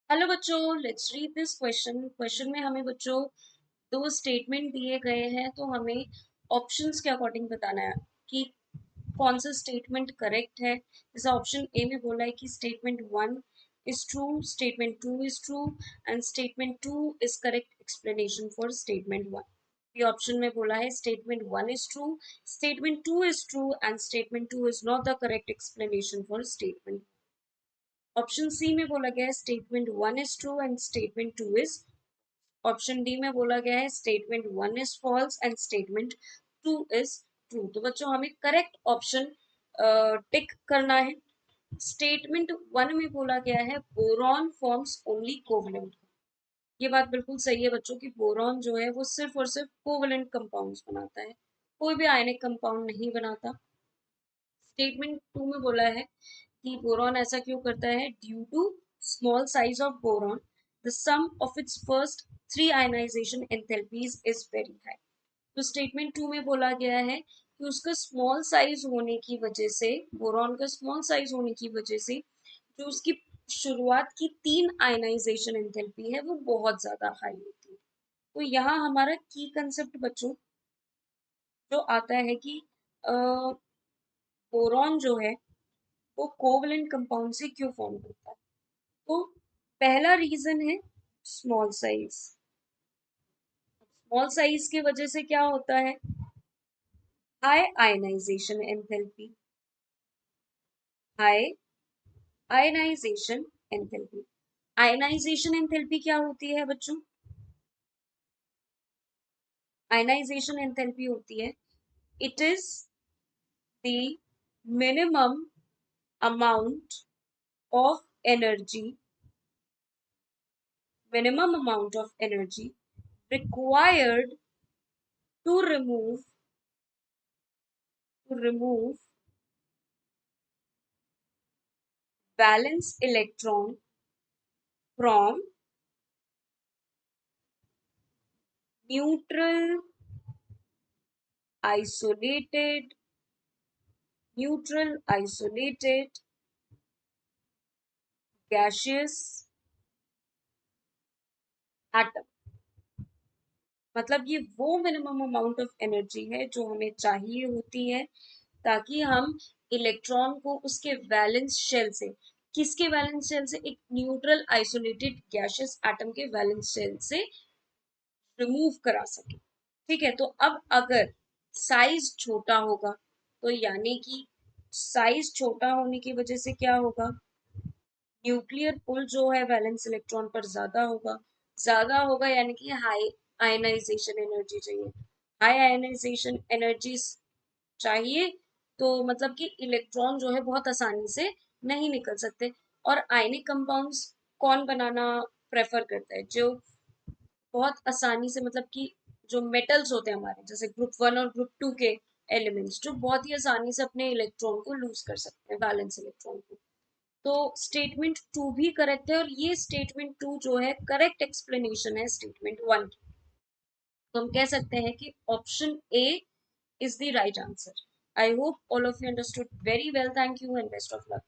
Hello बच्चों, let's read this question में हमें बच्चों दो स्टेटमेंट दिए गए हैं, तो हमें ऑप्शंस के अकॉर्डिंग बताना है कि कौन सा स्टेटमेंट करेक्ट है। जैसे ऑप्शन ए में बोला है कि statement one is true, statement two is true and statement two is correct explanation for statement one. ये ऑप्शन में बोला है statement one is true, statement two is true and statement two is not the correct explanation for statement. Option C में बोला गया है statement one is true and statement two is. Option D में बोला गया है statement one is false and statement two is true. तो बच्चों हमें करेक्ट ऑप्शन टिक करना है। स्टेटमेंट वन में बोला गया है बोरॉन फॉर्म्स ओनली कोवलेंट। ये बात बिल्कुल सही है बच्चों की बोरॉन जो है वो सिर्फ और सिर्फ कोवलेंट कंपाउंड्स बनाता है, कोई भी आयनिक कंपाउंड नहीं बनाता। स्टेटमेंट टू में बोला है कि बोरॉन ऐसा क्यों करता है, due to small size of boron the sum of its first three ionization enthalpies is very high. तो स्टेटमेंट टू में बोला गया है कि उसका स्मॉल साइज होने की वजह से, बोरॉन का स्मॉल साइज होने की वजह से जो उसकी शुरुआत की तीन आयनाइजेशन एंथैल्पी है वो बहुत ज्यादा हाई होती है। तो यहाँ हमारा की कंसेप्ट बच्चों जो आता है कि बोरॉन जो है वो कोवलेंट कंपाउंड से क्यों फॉर्म करता है। तो पहला रीजन है स्मॉल साइज। स्मॉल साइज की वजह से क्या होता है, high ionization enthalpy, high ionization enthalpy. Ionization enthalpy क्या होती है बच्चों, आयनाइजेशन एंथैल्पी होती है it is the minimum amount of energy, minimum amount of energy required to remove valence electron from neutral isolated isolated gaseous atom। मतलब ये वो minimum amount of energy है जो हमें चाहिए होती है ताकि हम इलेक्ट्रॉन को उसके वैलेंस शेल से, किसके वैलेंस शेल से, एक न्यूट्रल आइसोलेटेड गैशियस एटम के वैलेंस शेल से रिमूव करा सके। ठीक है, तो अब अगर साइज छोटा होगा तो यानी कि साइज छोटा होने की वजह से क्या होगा, न्यूक्लियर पुल जो है वैलेंस इलेक्ट्रॉन पर ज्यादा होगा यानी कि हाई आयनाइजेशन एनर्जी चाहिए। हाई आयनाइजेशन एनर्जी चाहिए तो मतलब कि इलेक्ट्रॉन जो है बहुत आसानी से नहीं निकल सकते। और आयनिक कंपाउंड्स कौन बनाना प्रेफर करता है, जो बहुत आसानी से, मतलब कि जो मेटल्स होते हैं हमारे, जैसे ग्रुप वन और ग्रुप टू के एलिमेंट्स, जो बहुत ही आसानी से अपने इलेक्ट्रॉन को लूज कर सकते हैं, बैलेंस इलेक्ट्रॉन को। तो स्टेटमेंट टू भी करेक्ट है और ये स्टेटमेंट टू जो है करेक्ट एक्सप्लेनेशन है स्टेटमेंट वन की। तो हम कह सकते हैं कि option A is the right answer. I hope all of you understood very well. Thank you and best of luck.